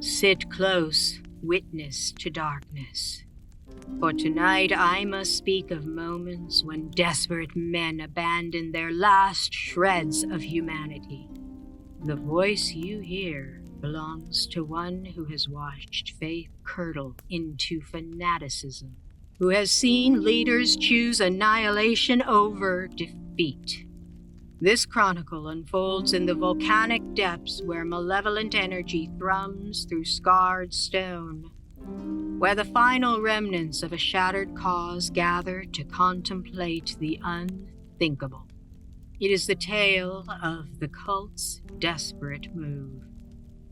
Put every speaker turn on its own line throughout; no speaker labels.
Sit close, witness to darkness. For tonight I must speak of moments when desperate men abandoned their last shreds of humanity. The voice you hear belongs to one who has watched faith curdle into fanaticism, who has seen leaders choose annihilation over defeat. This chronicle unfolds in the volcanic depths where malevolent energy thrums through scarred stone, where the final remnants of a shattered cause gather to contemplate the unthinkable. It is the tale of the cult's desperate move,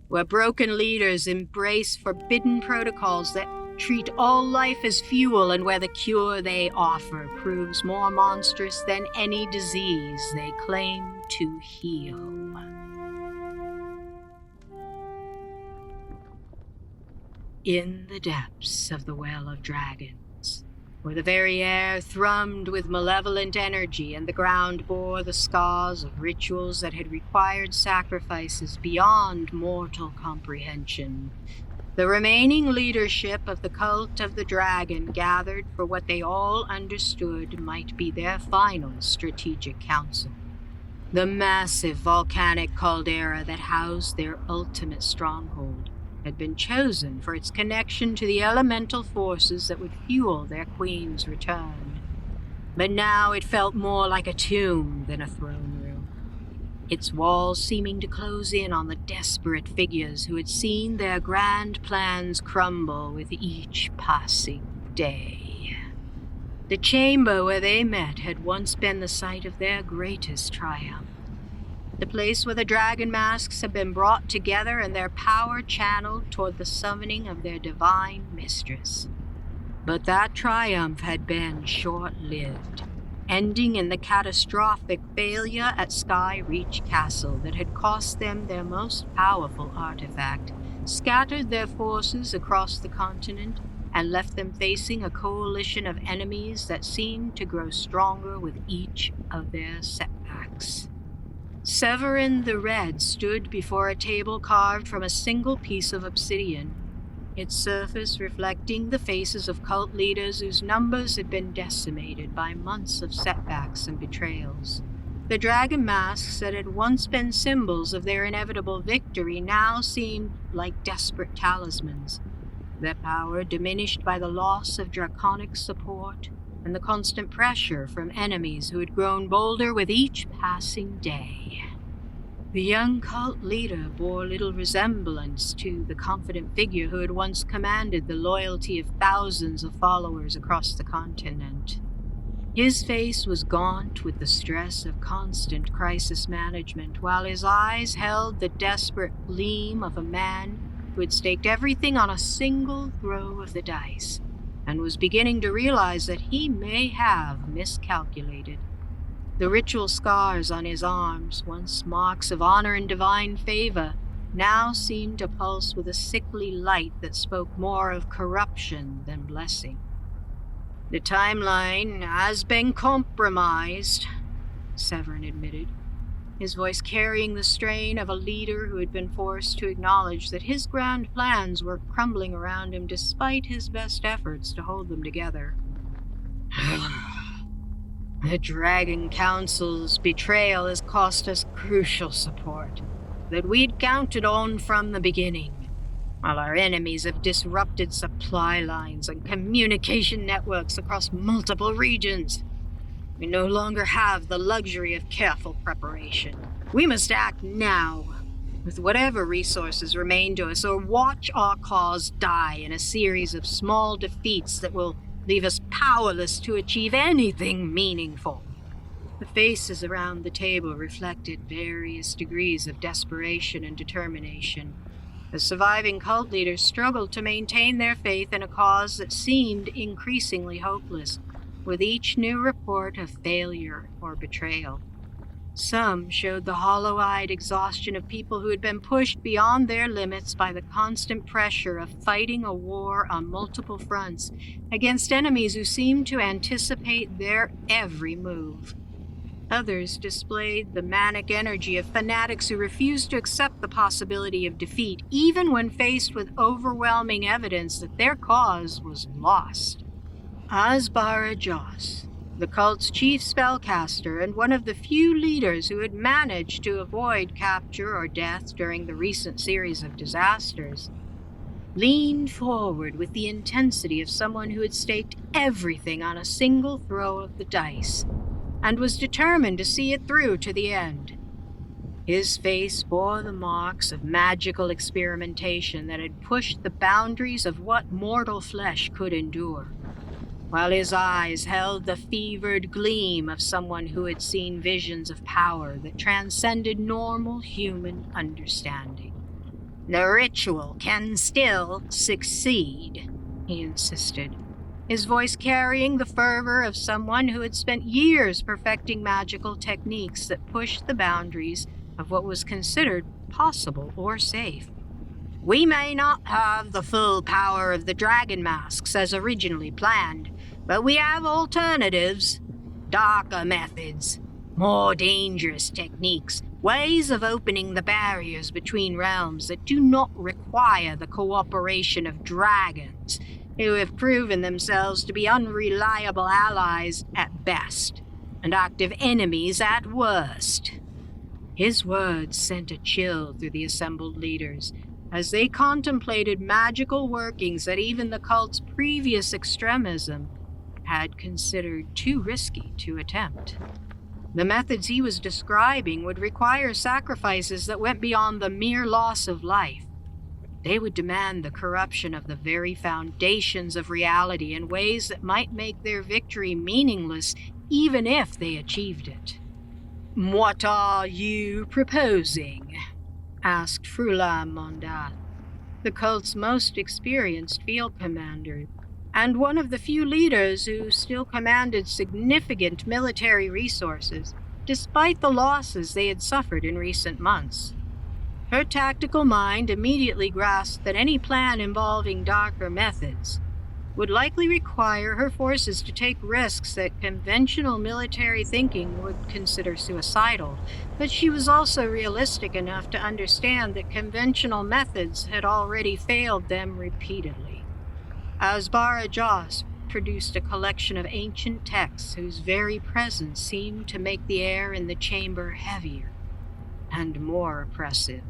where broken leaders embrace forbidden protocols that treat all life as fuel, and where the cure they offer proves more monstrous than any disease they claim to heal. In the depths of the Well of Dragons, where the very air thrummed with malevolent energy and the ground bore the scars of rituals that had required sacrifices beyond mortal comprehension, the remaining leadership of the Cult of the Dragon gathered for what they all understood might be their final strategic council. The massive volcanic caldera that housed their ultimate stronghold had been chosen for its connection to the elemental forces that would fuel their queen's return. But now it felt more like a tomb than a throne room, its walls seeming to close in on the desperate figures who had seen their grand plans crumble with each passing day. The chamber where they met had once been the site of their greatest triumph, the place where the dragon masks had been brought together and their power channeled toward the summoning of their divine mistress. But that triumph had been short-lived, ending in the catastrophic failure at Skyreach Castle that had cost them their most powerful artifact, scattered their forces across the continent, and left them facing a coalition of enemies that seemed to grow stronger with each of their setbacks. Severin the Red stood before a table carved from a single piece of obsidian, its surface reflecting the faces of cult leaders whose numbers had been decimated by months of setbacks and betrayals. The dragon masks that had once been symbols of their inevitable victory now seemed like desperate talismans, their power diminished by the loss of draconic support and the constant pressure from enemies who had grown bolder with each passing day. The young cult leader bore little resemblance to the confident figure who had once commanded the loyalty of thousands of followers across the continent. His face was gaunt with the stress of constant crisis management, while his eyes held the desperate gleam of a man who had staked everything on a single throw of the dice, and was beginning to realize that he may have miscalculated. The ritual scars on his arms, once marks of honor and divine favor, now seemed to pulse with a sickly light that spoke more of corruption than blessing. "The timeline has been compromised," Severin admitted, his voice carrying the strain of a leader who had been forced to acknowledge that his grand plans were crumbling around him despite his best efforts to hold them together. "The Dragon Council's betrayal has cost us crucial support that we'd counted on from the beginning, while our enemies have disrupted supply lines and communication networks across multiple regions. We no longer have the luxury of careful preparation. We must act now, with whatever resources remain to us, or watch our cause die in a series of small defeats that will leave us powerless to achieve anything meaningful." The faces around the table reflected various degrees of desperation and determination. The surviving cult leaders struggled to maintain their faith in a cause that seemed increasingly hopeless, with each new report of failure or betrayal. Some showed the hollow-eyed exhaustion of people who had been pushed beyond their limits by the constant pressure of fighting a war on multiple fronts against enemies who seemed to anticipate their every move. Others displayed the manic energy of fanatics who refused to accept the possibility of defeat, even when faced with overwhelming evidence that their cause was lost. Azbara Jos, the cult's chief spellcaster and one of the few leaders who had managed to avoid capture or death during the recent series of disasters, leaned forward with the intensity of someone who had staked everything on a single throw of the dice, and was determined to see it through to the end. His face bore the marks of magical experimentation that had pushed the boundaries of what mortal flesh could endure, while his eyes held the fevered gleam of someone who had seen visions of power that transcended normal human understanding. "The ritual can still succeed," he insisted, his voice carrying the fervor of someone who had spent years perfecting magical techniques that pushed the boundaries of what was considered possible or safe. "We may not have the full power of the dragon masks as originally planned, but we have alternatives, darker methods, more dangerous techniques, ways of opening the barriers between realms that do not require the cooperation of dragons, who have proven themselves to be unreliable allies at best, and active enemies at worst." His words sent a chill through the assembled leaders as they contemplated magical workings that even the cult's previous extremism had considered too risky to attempt. The methods he was describing would require sacrifices that went beyond the mere loss of life. They would demand the corruption of the very foundations of reality in ways that might make their victory meaningless even if they achieved it. "What are you proposing?" asked Frulam Mondath, the cult's most experienced field commander, and one of the few leaders who still commanded significant military resources, despite the losses they had suffered in recent months. Her tactical mind immediately grasped that any plan involving darker methods would likely require her forces to take risks that conventional military thinking would consider suicidal, but she was also realistic enough to understand that conventional methods had already failed them repeatedly. Azbara Jos produced a collection of ancient texts whose very presence seemed to make the air in the chamber heavier and more oppressive.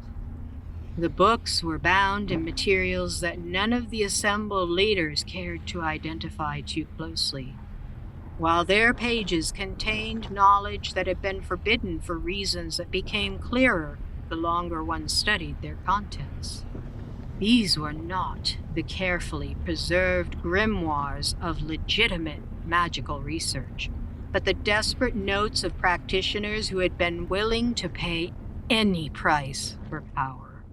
The books were bound in materials that none of the assembled leaders cared to identify too closely, while their pages contained knowledge that had been forbidden for reasons that became clearer the longer one studied their contents. These were not the carefully preserved grimoires of legitimate magical research, but the desperate notes of practitioners who had been willing to pay any price for power.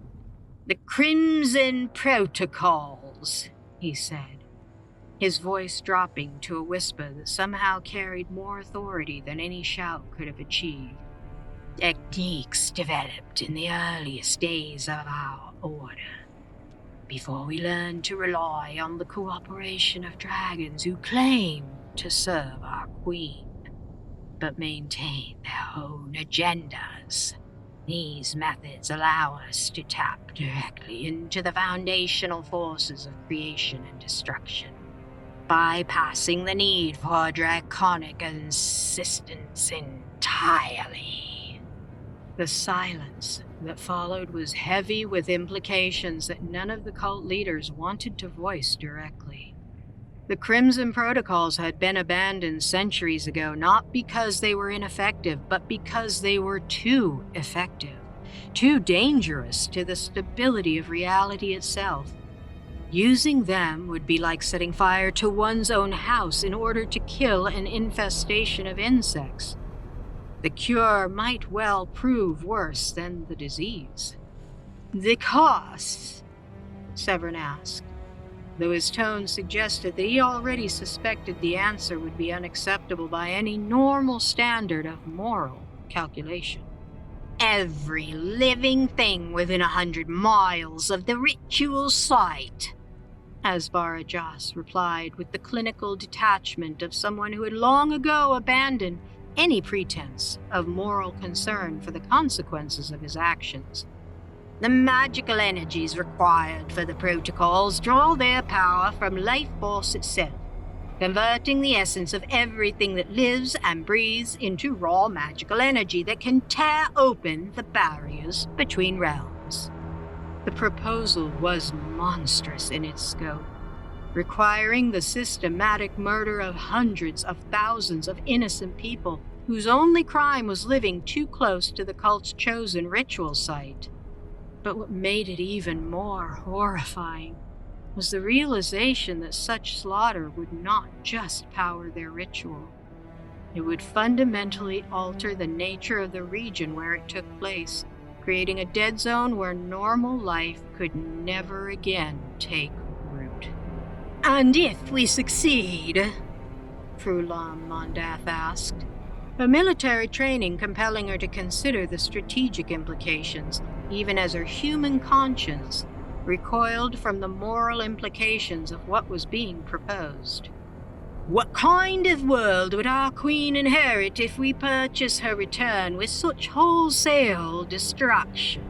"The Crimson Protocols," he said, his voice dropping to a whisper that somehow carried more authority than any shout could have achieved. "Techniques developed in the earliest days of our order, before we learned to rely on the cooperation of dragons who claim to serve our queen, but maintain their own agendas. These methods allow us to tap directly into the foundational forces of creation and destruction, bypassing the need for draconic assistance entirely." The silence that followed was heavy with implications that none of the cult leaders wanted to voice directly. The Crimson Protocols had been abandoned centuries ago, not because they were ineffective, but because they were too effective, too dangerous to the stability of reality itself. Using them would be like setting fire to one's own house in order to kill an infestation of insects. The cure might well prove worse than the disease. "The costs?" Severin asked, though his tone suggested that he already suspected the answer would be unacceptable by any normal standard of moral calculation. "Every living thing within 100 miles of the ritual site," Azbara Jos replied with the clinical detachment of someone who had long ago abandoned any pretense of moral concern for the consequences of his actions. The magical energies required for the protocols draw their power from life force itself, converting the essence of everything that lives and breathes into raw magical energy that can tear open the barriers between realms. The proposal was monstrous in its scope, requiring the systematic murder of hundreds of thousands of innocent people whose only crime was living too close to the cult's chosen ritual site. But what made it even more horrifying was the realization that such slaughter would not just power their ritual. It would fundamentally alter the nature of the region where it took place, creating a dead zone where normal life could never again take root. "And if we succeed?" Frulam Mondath asked, her military training compelling her to consider the strategic implications, even as her human conscience recoiled from the moral implications of what was being proposed. "What kind of world would our queen inherit if we purchase her return with such wholesale destruction?"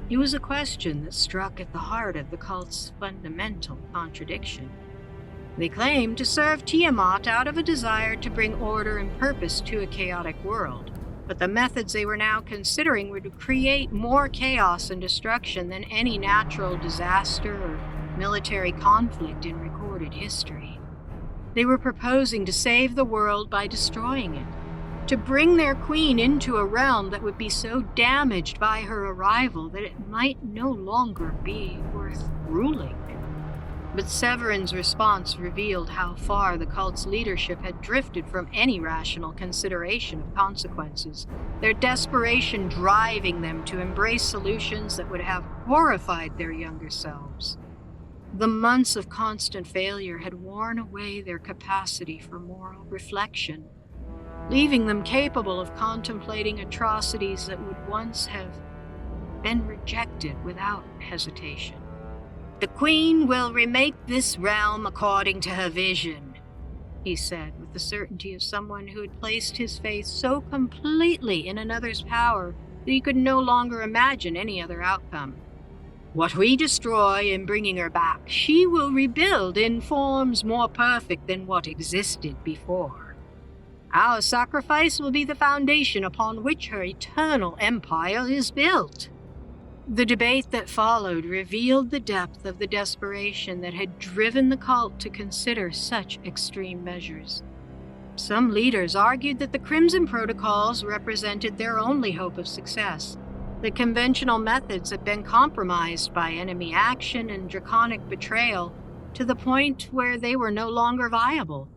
It was a question that struck at the heart of the cult's fundamental contradiction. They claimed to serve Tiamat out of a desire to bring order and purpose to a chaotic world, but the methods they were now considering would create more chaos and destruction than any natural disaster or military conflict in recorded history. They were proposing to save the world by destroying it, to bring their queen into a realm that would be so damaged by her arrival that it might no longer be worth ruling. But Severin's response revealed how far the cult's leadership had drifted from any rational consideration of consequences, their desperation driving them to embrace solutions that would have horrified their younger selves. The months of constant failure had worn away their capacity for moral reflection, leaving them capable of contemplating atrocities that would once have been rejected without hesitation. "The Queen will remake this realm according to her vision," he said, with the certainty of someone who had placed his faith so completely in another's power that he could no longer imagine any other outcome. "What we destroy in bringing her back, she will rebuild in forms more perfect than what existed before. Our sacrifice will be the foundation upon which her eternal empire is built." The debate that followed revealed the depth of the desperation that had driven the cult to consider such extreme measures. Some leaders argued that the Crimson Protocols represented their only hope of success, that conventional methods had been compromised by enemy action and draconic betrayal to the point where they were no longer viable.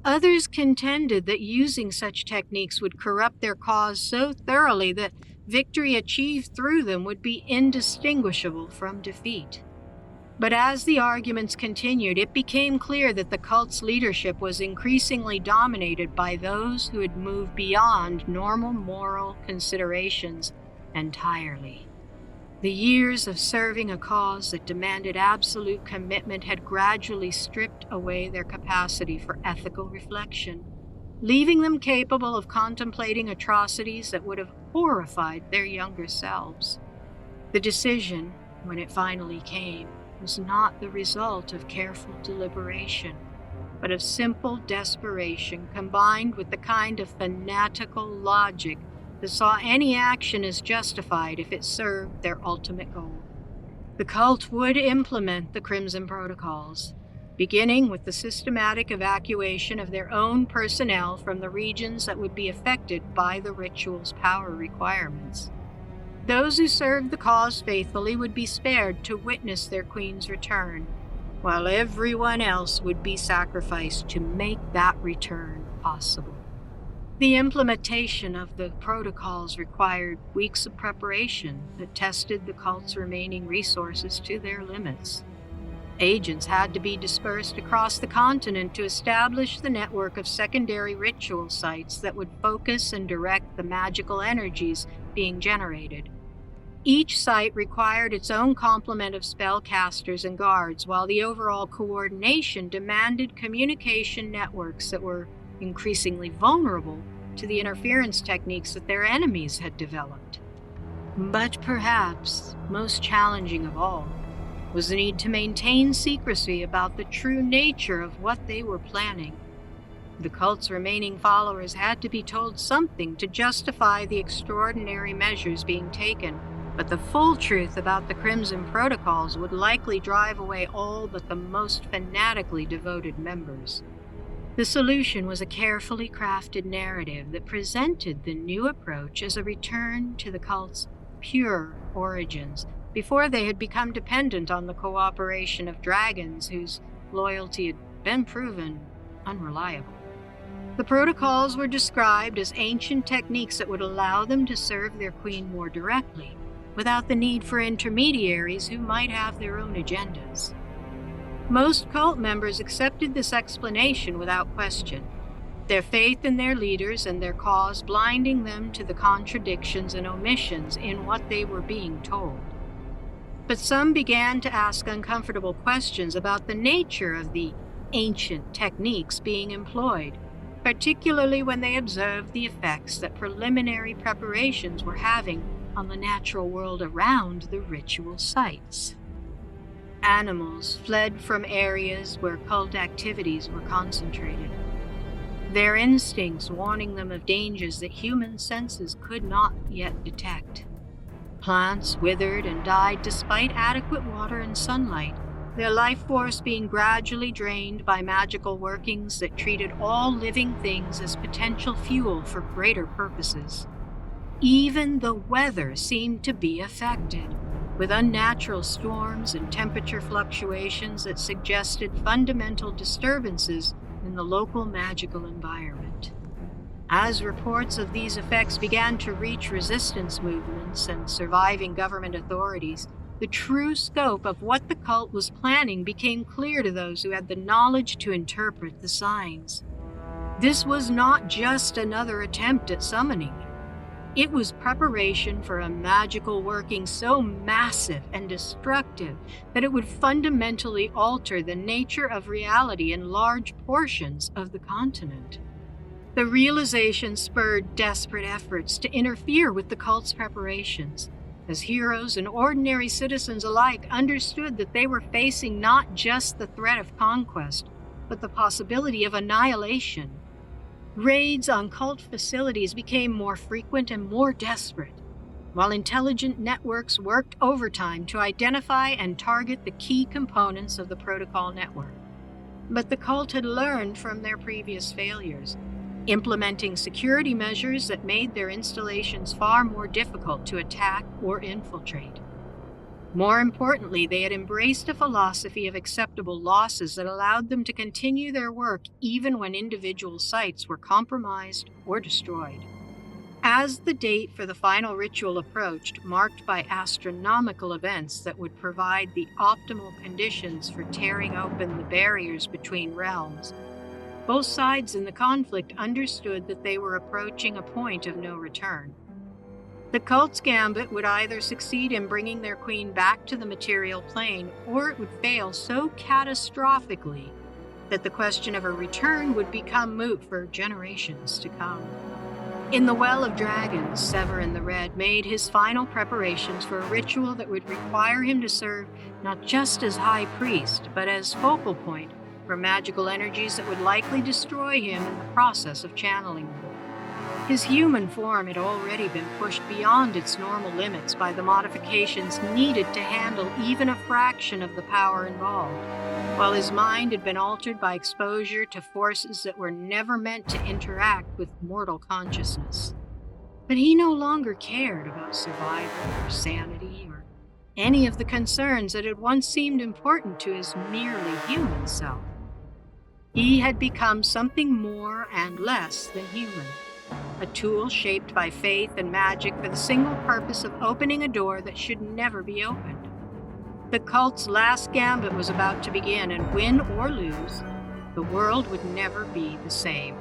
Others contended that using such techniques would corrupt their cause so thoroughly that victory achieved through them would be indistinguishable from defeat. But as the arguments continued, it became clear that the cult's leadership was increasingly dominated by those who had moved beyond normal moral considerations entirely. The years of serving a cause that demanded absolute commitment had gradually stripped away their capacity for ethical reflection, leaving them capable of contemplating atrocities that would have horrified their younger selves. The decision, when it finally came, was not the result of careful deliberation, but of simple desperation combined with the kind of fanatical logic that saw any action as justified if it served their ultimate goal. The cult would implement the Crimson Protocols, beginning with the systematic evacuation of their own personnel from the regions that would be affected by the ritual's power requirements. Those who served the cause faithfully would be spared to witness their queen's return, while everyone else would be sacrificed to make that return possible. The implementation of the protocols required weeks of preparation that tested the cult's remaining resources to their limits. Agents had to be dispersed across the continent to establish the network of secondary ritual sites that would focus and direct the magical energies being generated. Each site required its own complement of spellcasters and guards, while the overall coordination demanded communication networks that were increasingly vulnerable to the interference techniques that their enemies had developed. But perhaps most challenging of all was the need to maintain secrecy about the true nature of what they were planning. The cult's remaining followers had to be told something to justify the extraordinary measures being taken, but the full truth about the Crimson Protocols would likely drive away all but the most fanatically devoted members. The solution was a carefully crafted narrative that presented the new approach as a return to the cult's pure origins, before they had become dependent on the cooperation of dragons whose loyalty had been proven unreliable. The protocols were described as ancient techniques that would allow them to serve their queen more directly, without the need for intermediaries who might have their own agendas. Most cult members accepted this explanation without question, their faith in their leaders and their cause blinding them to the contradictions and omissions in what they were being told. But some began to ask uncomfortable questions about the nature of the ancient techniques being employed, particularly when they observed the effects that preliminary preparations were having on the natural world around the ritual sites. Animals fled from areas where cult activities were concentrated, their instincts warning them of dangers that human senses could not yet detect. Plants withered and died despite adequate water and sunlight, their life force being gradually drained by magical workings that treated all living things as potential fuel for greater purposes. Even the weather seemed to be affected, with unnatural storms and temperature fluctuations that suggested fundamental disturbances in the local magical environment. As reports of these effects began to reach resistance movements and surviving government authorities, the true scope of what the cult was planning became clear to those who had the knowledge to interpret the signs. This was not just another attempt at summoning. It was preparation for a magical working so massive and destructive that it would fundamentally alter the nature of reality in large portions of the continent. The realization spurred desperate efforts to interfere with the cult's preparations, as heroes and ordinary citizens alike understood that they were facing not just the threat of conquest, but the possibility of annihilation. Raids on cult facilities became more frequent and more desperate, while intelligent networks worked overtime to identify and target the key components of the protocol network. But the cult had learned from their previous failures, implementing security measures that made their installations far more difficult to attack or infiltrate. More importantly, they had embraced a philosophy of acceptable losses that allowed them to continue their work even when individual sites were compromised or destroyed. As the date for the final ritual approached, marked by astronomical events that would provide the optimal conditions for tearing open the barriers between realms, both sides in the conflict understood that they were approaching a point of no return. The cult's gambit would either succeed in bringing their queen back to the material plane, or it would fail so catastrophically that the question of her return would become moot for generations to come. In the Well of Dragons, Severin the Red made his final preparations for a ritual that would require him to serve not just as high priest, but as focal point for magical energies that would likely destroy him in the process of channeling them. His human form had already been pushed beyond its normal limits by the modifications needed to handle even a fraction of the power involved, while his mind had been altered by exposure to forces that were never meant to interact with mortal consciousness. But he no longer cared about survival or sanity or any of the concerns that had once seemed important to his merely human self. He had become something more and less than human, a tool shaped by faith and magic for the single purpose of opening a door that should never be opened. The cult's last gambit was about to begin, and win or lose, the world would never be the same.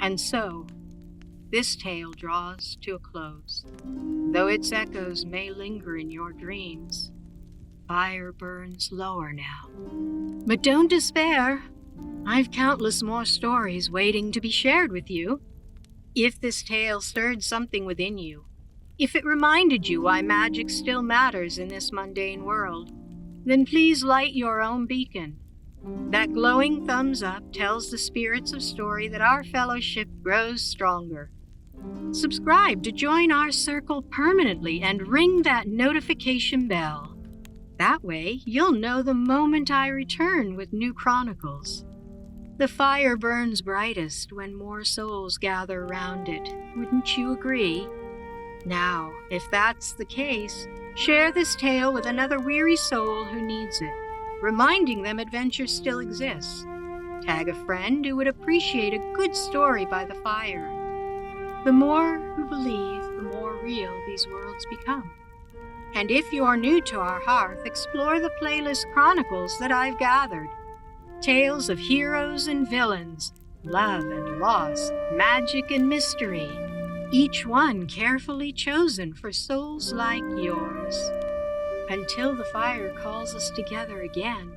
And so, this tale draws to a close. though its echoes may linger in your dreams. Fire burns lower now. But don't despair. I've countless more stories waiting to be shared with you. If this tale stirred something within you, if it reminded you why magic still matters in this mundane world, then please light your own beacon. That glowing thumbs up tells the spirits of story that our fellowship grows stronger. Subscribe to join our circle permanently and ring that notification bell. That way, you'll know the moment I return with new chronicles. The fire burns brightest when more souls gather around it. Wouldn't you agree? Now, if that's the case, share this tale with another weary soul who needs it, reminding them adventure still exists. Tag a friend who would appreciate a good story by the fire. The more who believe, the more real these worlds become. And if you're new to our hearth, explore the playlist chronicles that I've gathered. Tales of heroes and villains, love and loss, magic and mystery, each one carefully chosen for souls like yours. Until the fire calls us together again,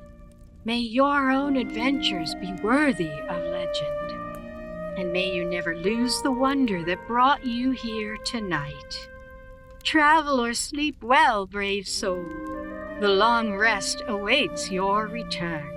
may your own adventures be worthy of legend. And may you never lose the wonder that brought you here tonight. Travel or sleep well, brave soul. The long rest awaits your return.